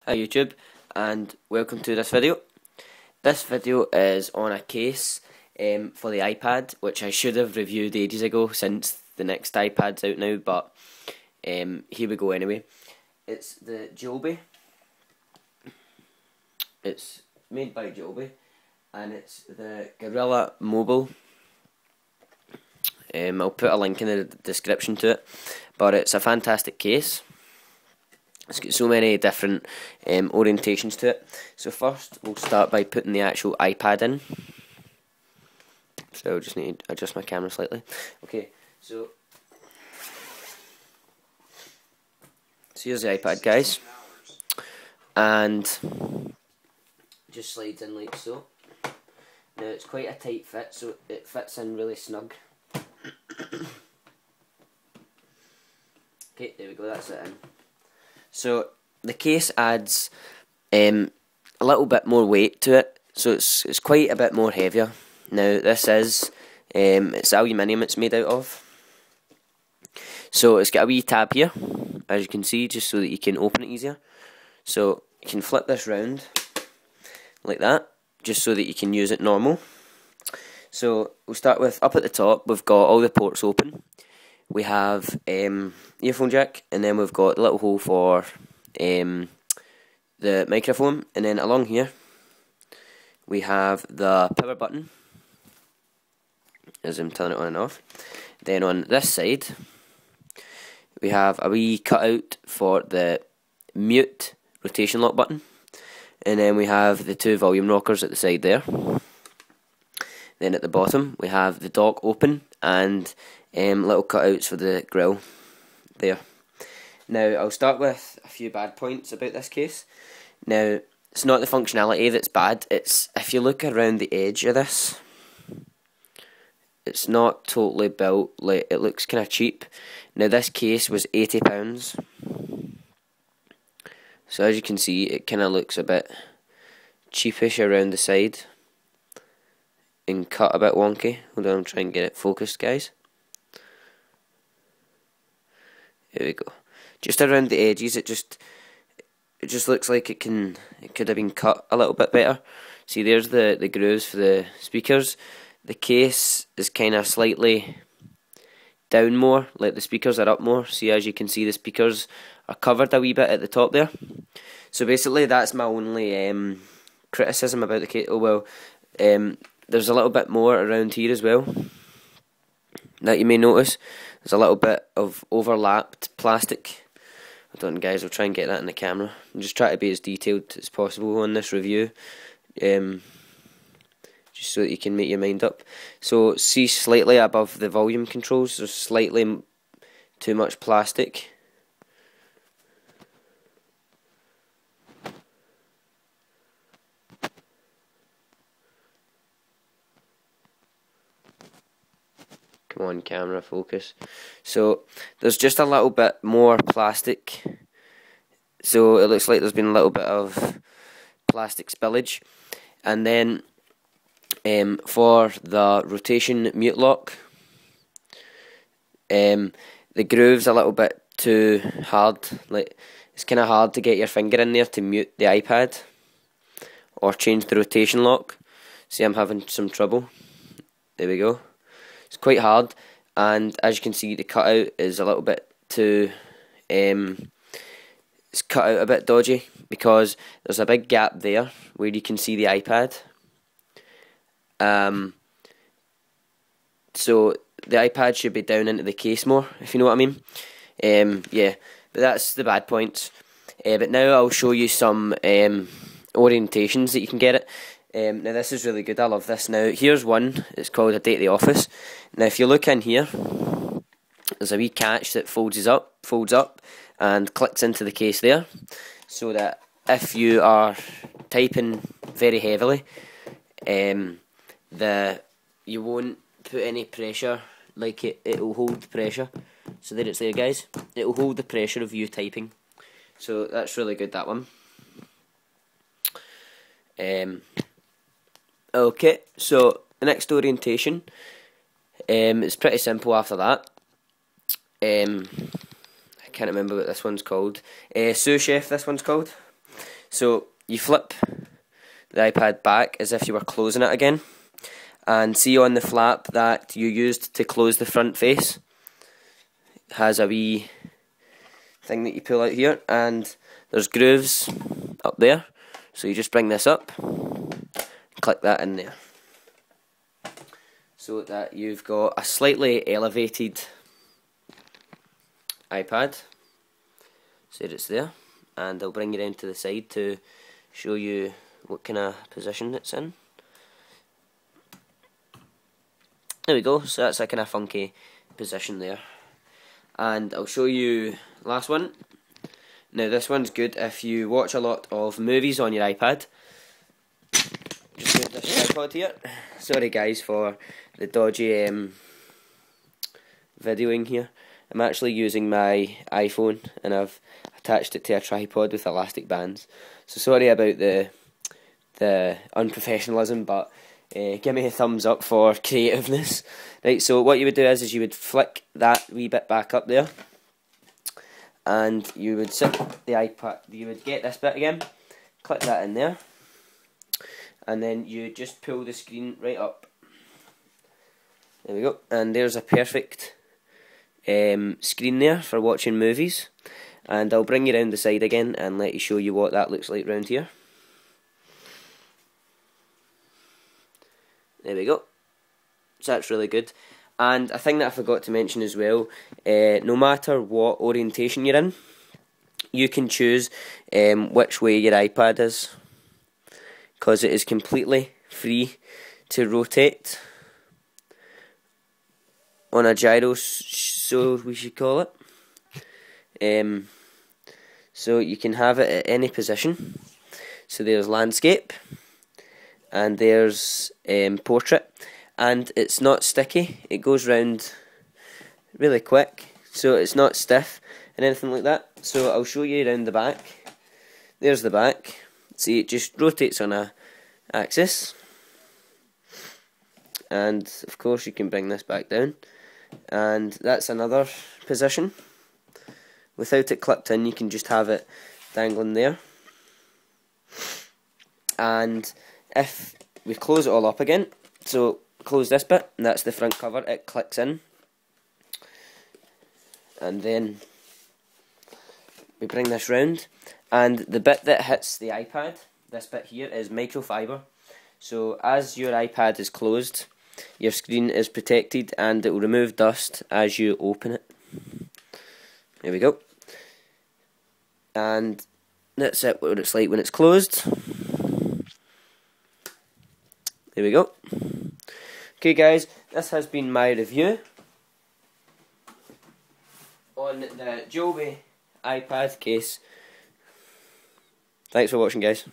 Hi YouTube, and welcome to this video. This video is on a case for the iPad, which I should have reviewed ages ago since the next iPad's out now, but here we go anyway. It's the Joby. It's made by Joby, and it's the GorillaMobile. I'll put a link in the description to it, but it's a fantastic case. It's got so many different orientations to it. So first we'll start by putting the actual iPad in. So I just need to adjust my camera slightly. Okay, so here's the iPad, guys. And just slides in like so. Now it's quite a tight fit, so it fits in really snug. Okay, there we go, that's it in. So the case adds a little bit more weight to it, so it's quite a bit more heavier. Now this is it's aluminium it's made out of. So it's got a wee tab here, as you can see, just so that you can open it easier. So you can flip this round like that, just so that you can use it normal. So we'll start with, up at the top we've got all the ports open. We have earphone jack, and then we've got the little hole for the microphone, and then along here we have the power button, as I'm turning it on and off. Then on this side we have a wee cutout for the mute rotation lock button, and then we have the two volume rockers at the side there. Then at the bottom we have the dock open and little cutouts for the grill there. Now I'll start with a few bad points about this case. Now it's not the functionality that's bad, it's if you look around the edge of this, it's not totally built, like it looks kind of cheap. Now this case was £80, so as you can see it kind of looks a bit cheapish around the side and cut a bit wonky. Hold on, I'm trying to get it focused, guys. There we go. Just around the edges, it just looks like it could have been cut a little bit better. See, there's the grooves for the speakers. The case is kind of slightly down more, like the speakers are up more. See, as you can see, the speakers are covered a wee bit at the top there. So basically, that's my only criticism about the case. Oh well, there's a little bit more around here as well that you may notice. There's a little bit of overlapped plastic. Hold on, guys, I'll try and get that in the camera. I'm just trying to be as detailed as possible on this review, just so that you can make your mind up. So see, slightly above the volume controls there's slightly too much plastic. Come on, camera, focus. So there's just a little bit more plastic, so it looks like there's been a little bit of plastic spillage. And then for the rotation mute lock, the groove's a little bit too hard. Like, it's kind of hard to get your finger in there to mute the iPad or change the rotation lock. See, I'm having some trouble. There we go. It's quite hard, and as you can see, the cutout is a little bit too it's cut out a bit dodgy, because there's a big gap there where you can see the iPad. So the iPad should be down into the case more, if you know what I mean. Yeah, but that's the bad points. But now I'll show you some orientations that you can get it. Now this is really good, I love this. Now here's one, it's called A Day at the Office. Now if you look in here, there's a wee catch that folds up and clicks into the case there, so that if you are typing very heavily, you won't put any pressure, like it will hold the pressure. So there it's there, guys, it will hold the pressure of you typing, so that's really good, that one. Okay, so the next orientation is pretty simple after that. I can't remember what this one's called. Sous Chef, this one's called. So you flip the iPad back as if you were closing it again, and see on the flap that you used to close the front face, it has a wee thing that you pull out here, and there's grooves up there, so you just bring this up, click that in there, so that you've got a slightly elevated iPad. So it's there, and I'll bring you down to the side to show you what kind of position it's in. There we go, so that's a kind of funky position there. And I'll show you last one. Now this one's good if you watch a lot of movies on your iPad. Just move this tripod here. Sorry guys for the dodgy videoing here. I'm actually using my iPhone and I've attached it to a tripod with elastic bands. So sorry about the unprofessionalism, but give me a thumbs up for creativeness. Right, so what you would do is you would flick that wee bit back up there, and you would sit the iPad, you would get this bit again, click that in there, and then you just pull the screen right up. There we go, and there's a perfect screen there for watching movies. And I'll bring you around the side again and let you show you what that looks like round here. There we go. So that's really good. And a thing that I forgot to mention as well, no matter what orientation you're in, you can choose which way your iPad is, because it is completely free to rotate on a gyro, so we should call it. So you can have it at any position. So there's landscape, and there's portrait, and it's not sticky. It goes round really quick, so it's not stiff and anything like that. So I'll show you around the back. There's the back. See, it just rotates on a axis, and of course you can bring this back down, and that's another position. Without it clipped in, you can just have it dangling there. And if we close it all up again, so close this bit, and that's the front cover, it clicks in. And then we bring this round, and the bit that hits the iPad, this bit here, is microfiber. So as your iPad is closed, your screen is protected, and it will remove dust as you open it. There we go. And that's it, what it's like when it's closed. There we go. Okay guys, this has been my review on the Joby iPad case. Thanks for watching guys.